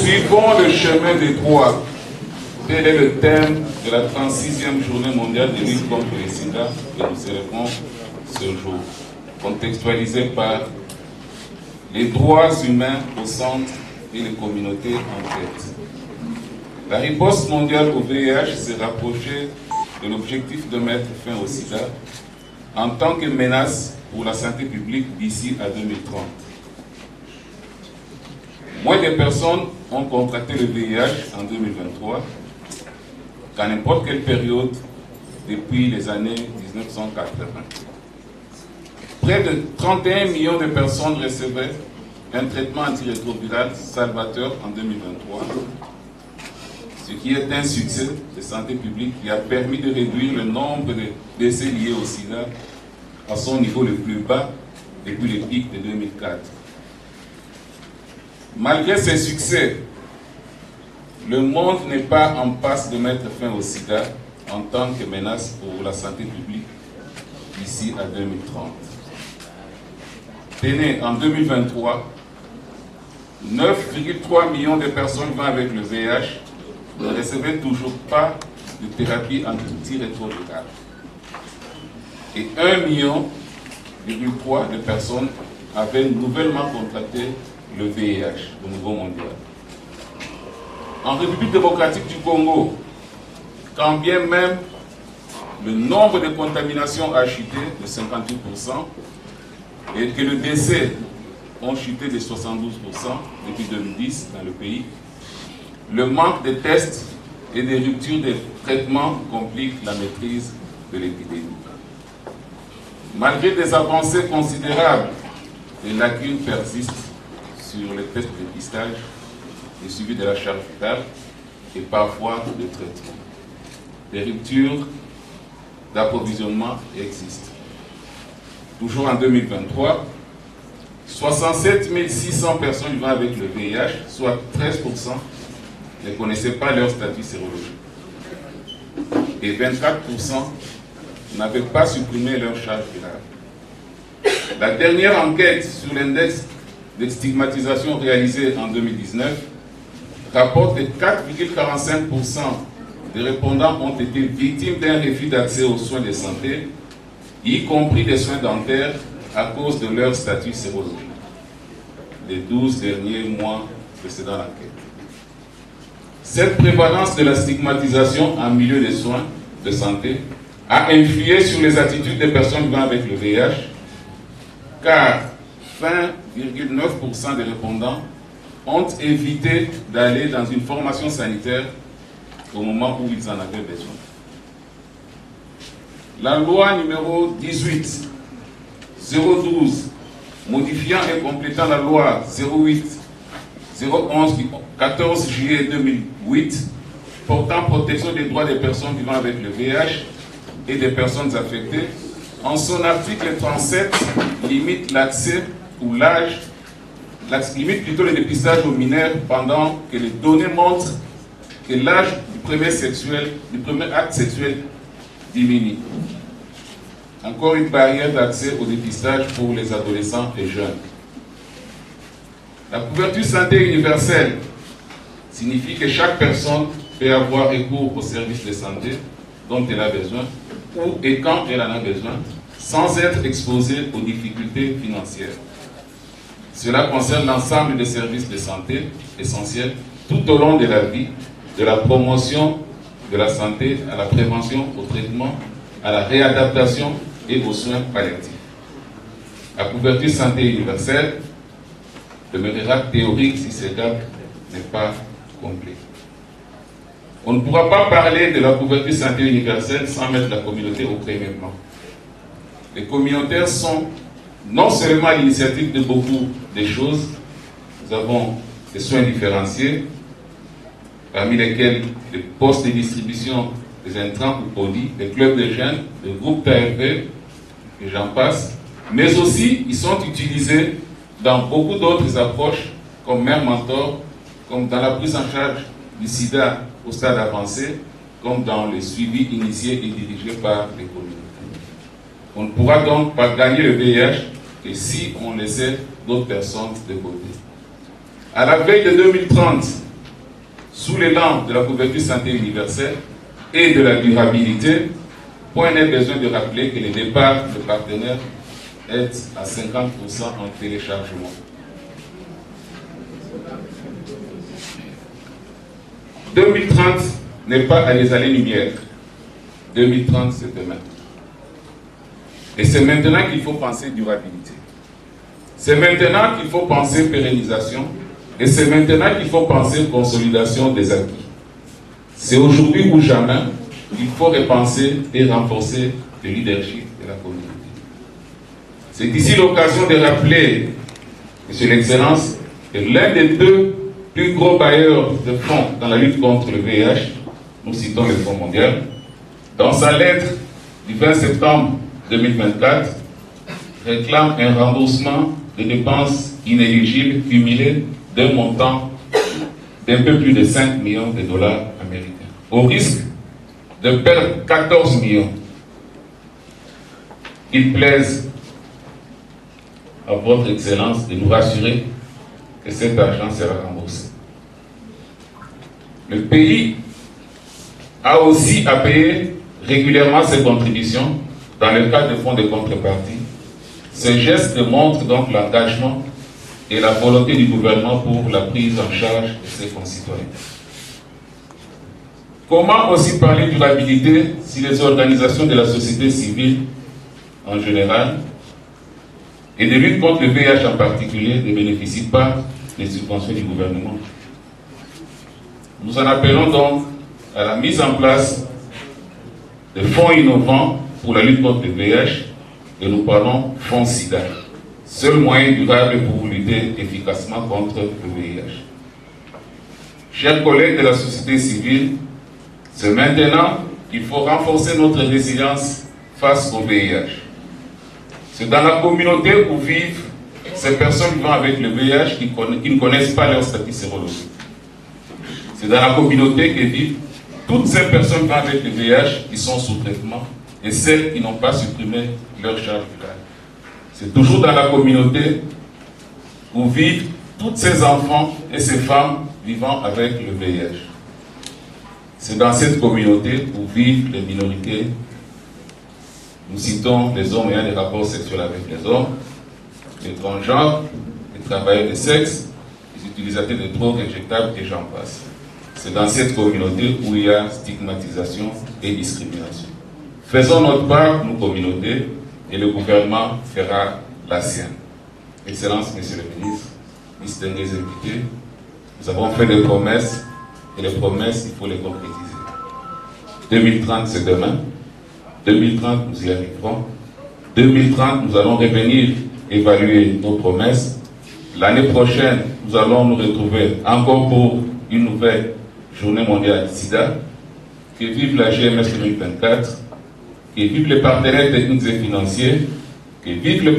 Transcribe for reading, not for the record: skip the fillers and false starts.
Suivons le chemin des droits. Tel est le thème de la 36e journée mondiale de lutte contre le sida que nous célébrons ce jour, contextualisé par les droits humains au centre et les communautés en tête. La riposte mondiale au VIH s'est rapprochée de l'objectif de mettre fin au sida en tant que menace pour la santé publique d'ici à 2030. Moins de personnes ont contracté le VIH en 2023 qu'à n'importe quelle période depuis les années 1980. Près de 31 millions de personnes recevaient un traitement antirétroviral salvateur en 2023, ce qui est un succès de santé publique qui a permis de réduire le nombre de décès liés au sida à son niveau le plus bas depuis le pic de 2004. Malgré ces succès, le monde n'est pas en passe de mettre fin au sida en tant que menace pour la santé publique d'ici à 2030. Tenez, en 2023, 9,3 millions de personnes vivant avec le VIH ne recevaient toujours pas de thérapie antirétrovirale. Et 1,3 million de personnes avaient nouvellement contracté le VIH au niveau mondial. En République démocratique du Congo, quand bien même le nombre de contaminations a chuté de 58% et que les décès ont chuté de 72% depuis 2010 dans le pays, le manque de tests et des ruptures de traitement compliquent la maîtrise de l'épidémie. Malgré des avancées considérables, les lacunes persistent sur les tests de dépistage, le suivi de la charge vitale et parfois de traitement. Des ruptures d'approvisionnement existent. Toujours en 2023, 67 600 personnes vivant avec le VIH, soit 13%, ne connaissaient pas leur statut sérologique. Et 24% n'avaient pas supprimé leur charge virale. La dernière enquête sur l'index de stigmatisation réalisée en 2019 rapporte que 4,45% des répondants ont été victimes d'un refus d'accès aux soins de santé, y compris des soins dentaires, à cause de leur statut sérologique, les 12 derniers mois précédant l'enquête. Cette prévalence de la stigmatisation en milieu de soins de santé a influé sur les attitudes des personnes vivant avec le VIH, car 20,9% des répondants ont évité d'aller dans une formation sanitaire au moment où ils en avaient besoin. La loi numéro 18-012, modifiant et complétant la loi 08-011 du 14 juillet 2008, portant protection des droits des personnes vivant avec le VIH et des personnes affectées, en son article 37, limite l'accès ou l'âge, limite plutôt le dépistage aux mineurs pendant que les données montrent que l'âge du premier acte sexuel diminue. Encore une barrière d'accès au dépistage pour les adolescents et jeunes. La couverture santé universelle signifie que chaque personne peut avoir recours aux services de santé dont elle a besoin, où et quand elle en a besoin, sans être exposée aux difficultés financières. Cela concerne l'ensemble des services de santé essentiels tout au long de la vie, de la promotion de la santé à la prévention, au traitement, à la réadaptation et aux soins palliatifs. La couverture santé universelle demeurera théorique si ce gap n'est pas complet. On ne pourra pas parler de la couverture santé universelle sans mettre la communauté au premier plan. Les communautaires sont non seulement à l'initiative de beaucoup de choses. Nous avons des soins différenciés, parmi lesquels les postes de distribution des intrants ou produits, des clubs de jeunes, des groupes d'ARV, et j'en passe. Mais aussi, ils sont utilisés dans beaucoup d'autres approches, comme Mère Mentor, comme dans la prise en charge du sida au stade avancé, comme dans le suivi initié et dirigé par les communautés. On ne pourra donc pas gagner le VIH que si on laissait d'autres personnes de côté. À la veille de 2030, sous l'élan de la couverture santé universelle et de la durabilité, point n'est besoin de rappeler que le départ de partenaires est à 50% en téléchargement. 2030 n'est pas à des années-lumière. 2030, c'est demain. Et c'est maintenant qu'il faut penser durabilité. C'est maintenant qu'il faut penser pérennisation. Et c'est maintenant qu'il faut penser consolidation des acquis. C'est aujourd'hui ou jamais qu'il faut repenser et renforcer le leadership de la communauté. C'est ici l'occasion de rappeler, Monsieur l'Excellence, que l'un des deux plus gros bailleurs de fonds dans la lutte contre le VIH, nous citons le Fonds mondial, dans sa lettre du 20 septembre 2024, réclame un remboursement de dépenses inéligibles cumulées d'un montant d'un peu plus de 5 millions de dollars américains, au risque de perdre 14 millions. Il plaise à votre Excellence de nous rassurer que cet argent sera remboursé. Le pays a aussi à payer régulièrement ses contributions dans le cadre de fonds de contrepartie. Ce geste montre donc l'engagement et la volonté du gouvernement pour la prise en charge de ses concitoyens. Comment aussi parler de durabilité si les organisations de la société civile en général et de lutte contre le VIH en particulier ne bénéficient pas des subventions du gouvernement? Nous en appelons donc à la mise en place de fonds innovants pour la lutte contre le VIH et nous parlons fonds SIDA, seul moyen durable pour lutter efficacement contre le VIH. Chers collègues de la société civile, c'est maintenant qu'il faut renforcer notre résilience face au VIH. C'est dans la communauté où vivent ces personnes vivant avec le VIH qui ne connaissent pas leur statut sérologique. C'est dans la communauté que vivent toutes ces personnes vivant avec le VIH qui sont sous traitement et celles qui n'ont pas supprimé leur charge virale. C'est toujours dans la communauté où vivent tous ces enfants et ces femmes vivant avec le VIH. C'est dans cette communauté où vivent les minorités. Nous citons les hommes ayant des rapports sexuels avec les hommes, les transgenres, les travailleurs de sexe, les utilisateurs de drogues injectables et j'en passe. C'est dans cette communauté où il y a stigmatisation et discrimination. Faisons notre part, nous, communautés, et le gouvernement fera la sienne. Excellence, Monsieur le Ministre, distingués invités, nous avons fait des promesses, et les promesses, il faut les concrétiser. 2030, c'est demain. 2030, nous y arriverons. 2030, nous allons revenir évaluer nos promesses. L'année prochaine, nous allons nous retrouver encore pour une nouvelle journée mondiale SIDA. Que vive la GMS 2024, que vive les partenaires techniques et financiers, que vive le